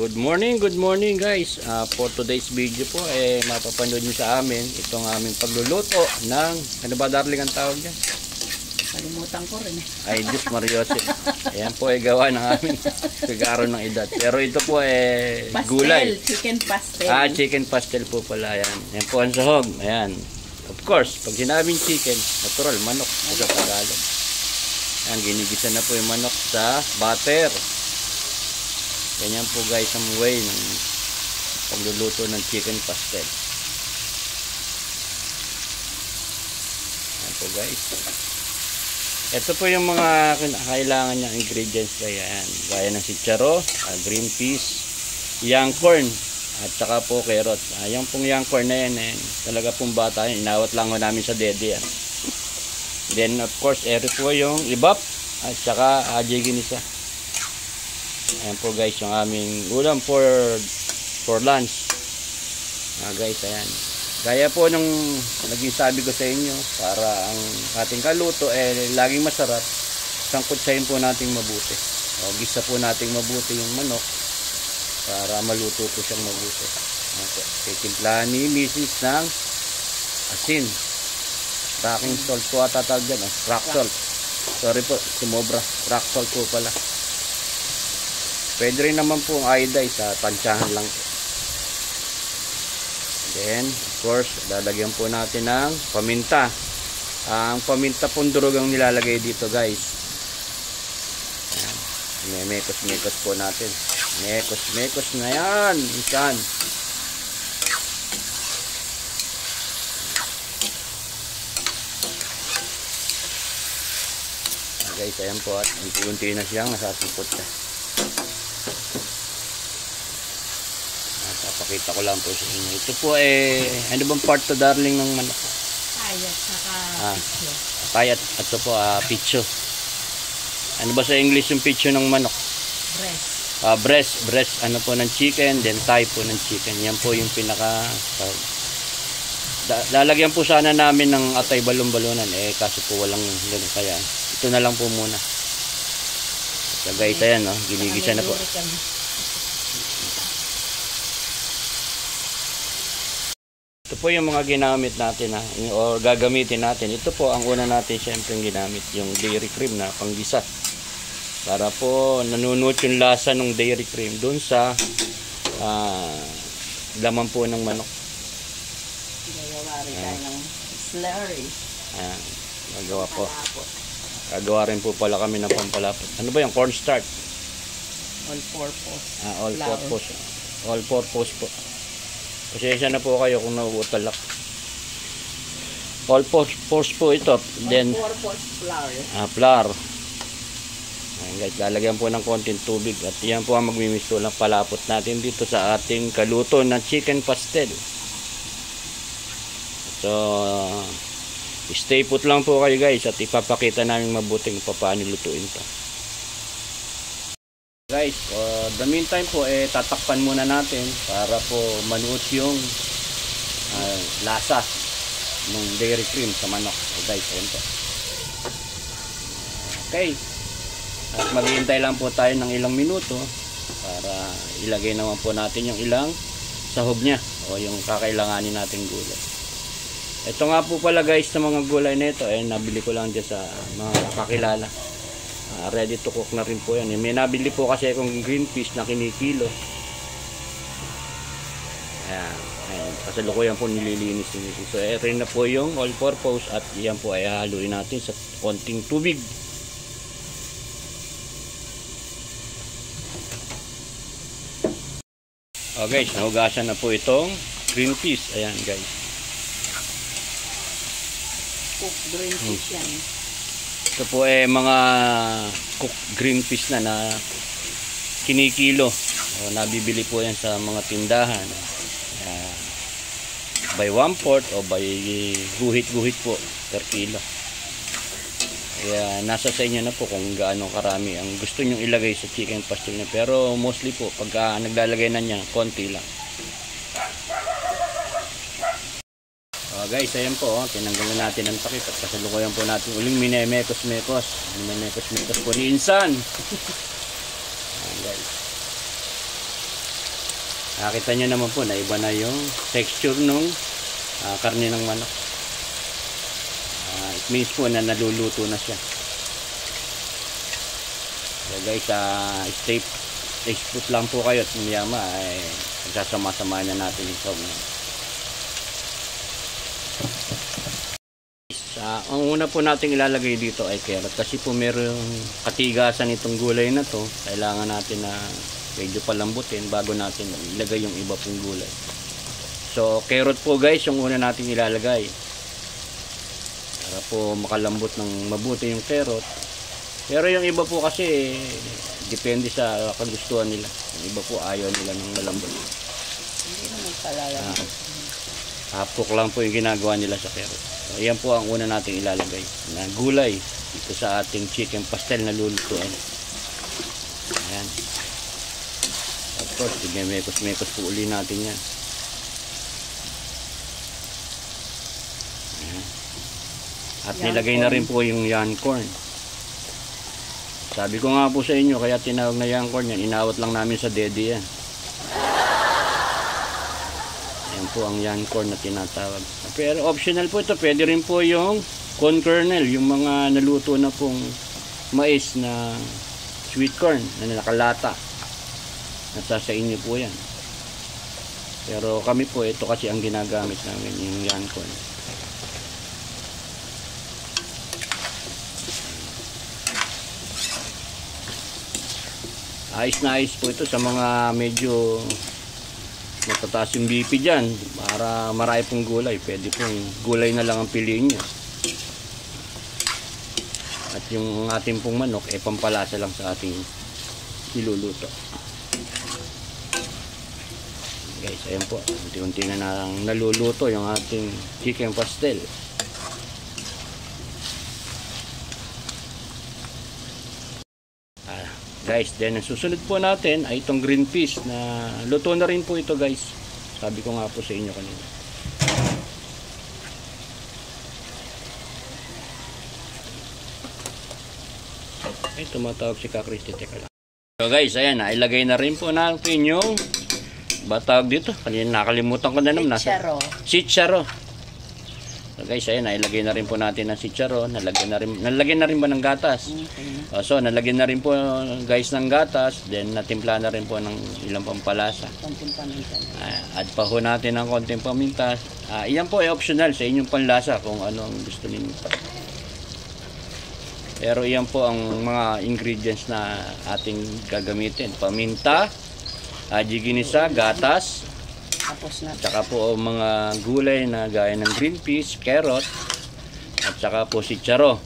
Good morning guys. For today's video po, mapapanood nyo sa amin itong aming pagluluto ng, ano ba darling ang tawag dyan? Kalimutan ko rin. Ay, Diyos Mariose. Ayan po ay gawa ng aming kagaro ng edad. Pero ito po Pastel, gulay. chicken pastel. Chicken pastel po pala. Ayan. Ayan po ang sahog. Ayan. Of course, pag sinabing chicken, natural, manok sa Tagalog. Ayan, ginigisa na po yung manok sa butter. Ganyan po guys ang way ng pagluluto ng chicken pastel. Ayan po guys. Ito po yung mga kailangan niyang ingredients kaya yan. Gaya ng sitsaro, green peas, young corn, at saka po carrots. Yung pong young corn na yan, talaga pong bata yan. Inawat lang ko namin sa dede yan. Then of course, ito po yung ibap at saka ginisa. Ayan po guys yung aming ulam for lunch. Guys, ayan. Gaya po nung naging sabi ko sa inyo, para ang ating kaluto laging masarap, sangkutsahin po nating mabuti. Gisa po nating mabuti yung manok para maluto po siyang mabuti. Titimplahan ni Mrs. ng asin. Rocking salt po at tatawag dyan. Rock salt. Sorry po, sumobra. Rock salt po pala. Pwede rin naman po ang iodized sa tansyahan lang po. Then, of course, lalagyan po natin ng paminta. Ang paminta pong durog ang nilalagay dito guys. Mekos-mekos po natin. Mekos-mekos na yan. Isan. Guys, ayan po at unti-unti na siyang nasasipot na. Papakita ko lang po sa inyo. Ito po ano bang part to darling ng manok? Payat saka picho. Payat at ito po picho. Ano ba sa English yung picho ng manok? Breast. Breast ano po ng chicken, then thigh po ng chicken. Yan po yung pinaka lalagyan po sana namin ng atay balon-balonan kaso po walang ganun kaya ito na lang po muna. So guys, ayan ginigisa na po. Ito po yung mga ginamit natin o gagamitin natin. Ito po ang una natin syempre ginamit, yung dairy cream na panggisa. Para po nanunot yung lasa ng dairy cream dun sa laman po ng manok. Gagawa rin tayo ng slurry. Magawa po. Gagawa rin po pala kami ng pampalapot. Ano ba yung cornstarch? All-purpose. All-purpose. All-purpose po. Pasensya na po kayo kung nauutalak. All-purpose po ito. Then all-purpose flour. Flour. Ayan guys, lalagyan po ng konting tubig. At yan po ang magmimisto ng palapot natin dito sa ating kaluto ng chicken pastel. So, stay put lang po kayo guys at ipapakita namin mabuting paano lutuin ito. Guys, the meantime po tatakpan muna natin para po manuot yung lasa ng dairy cream sa manok. Guys, ayan po. Okay. At maghihintay lang po tayo ng ilang minuto para ilagay naman po natin yung ilang sahog niya o yung kakailanganin nating gulay. Ito nga po pala guys sa mga gulay nito nabili ko lang dyan sa mga kakilala. Ready to cook na rin po yan. May nabili po kasi akong green peas na kinikilo. Ayan. Kasalukuyan po nililinis. So rin na po yung all purpose at yan po ay haluin natin sa konting tubig. Guys, nahugasan na po itong green peas. Ayan guys. Cooked green peas yan. Ito po mga cooked green peas na kinikilo. Nabibili po yan sa mga tindahan. By 1/4 o by guhit-guhit po per kilo. Kaya nasa sa inyo na po kung gaano karami ang gusto nyo ilagay sa chicken pastel niya. Pero mostly po pagka naglalagay na niya, konti lang. Guys, ayan po, tinanggalan natin ang takip at kasalukuyan po natin uling minemekos-mekos po ni Insan. Ayan guys. Nakita nyo naman po na iba na yung texture nung karne ng manok. It means po na naluluto na siya. So guys, stay put lang po kayo at miyama ay nagsasama-sama na natin yung sawg na. Ang una po natin ilalagay dito ay carrot kasi po meron katigasan itong gulay na to. Kailangan natin na medyo palambutin bago natin ilagay yung iba pong gulay. So carrot po guys yung una natin ilalagay para po makalambot ng mabuti yung carrot. Pero yung iba po kasi depende sa kagustuhan nila. Yung iba po ayaw nila ng malambot. Hindi naman palalambot. Half cook lang po yung ginagawa nila sa carrot. So yan po ang una natin ilalagay na gulay dito sa ating chicken pastel na lulutuin. Ayan. Tapos, mekos-mekos po uli natin yan. Ayan. At nilagay na rin po yung yan corn. Sabi ko nga po sa inyo, kaya tinawag na yan corn yan. Inawat lang namin sa dede yan. Ayan po ang yan corn na tinatawag. Pero optional po ito. Pwede rin po yung corn kernel. Yung mga naluto na pong mais na sweet corn na nakalata. Nasa sa inyo po yan. Pero kami po, ito kasi ang ginagamit namin, yung yan corn. Ayos na ayos po ito sa mga medyo matataas yung BP dyan. Para marami pong gulay, pwede pong gulay na lang ang piliin nyo. At yung ating pong manok, pampalasa lang sa ating iluluto. Guys, ayan po, unti-unti na naluluto yung ating chicken pastel. Guys, then ang susunod po natin ay itong green peas na luto na rin po ito guys. Sabi ko nga po sa inyo kanina. Ay, tumatawag si Kakristi, teka lang. So guys, ayan, ilagay na rin po natin yung batawag dito. Kanina nakalimutan ko na naman. Chicharo. So guys, ayan, ilagay na rin po natin ng chicharo. Nalagyan na rin ba ng gatas? Okay. So, nalagyan na rin po guys ng gatas. Then, natimpla na rin po ng ilang pampalasa. Konting paminta. Add pa ho natin ng konting paminta. Iyan po ay optional sa inyong panlasa kung ano ang gusto ninyo. Pero iyan po ang mga ingredients na ating gagamitin. Paminta, ginisa, gatas, Tapos na. at saka po mga gulay na gaya ng green peas, carrot, at saka po chicharo.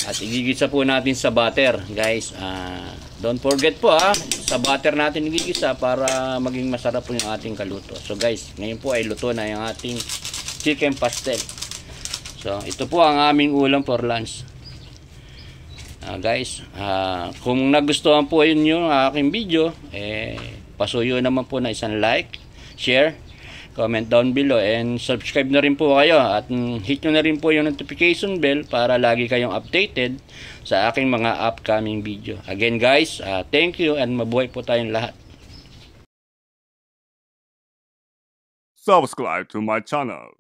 At igigisa po natin sa butter, guys. Don't forget po sa butter natin igigisa para maging masarap po yung ating kaluto. So guys, ngayon po ay luto na yung ating chicken pastel. So ito po ang aming ulam for lunch. Guys, kung nagustuhan po yun yung aking video, pasuyo naman po na isang like, share, comment down below, and subscribe na rin po kayo at hit nyo na rin po yung notification bell para lagi kayong updated sa aking mga upcoming video. Again guys, thank you and mabuhay po tayong lahat. Subscribe to my channel.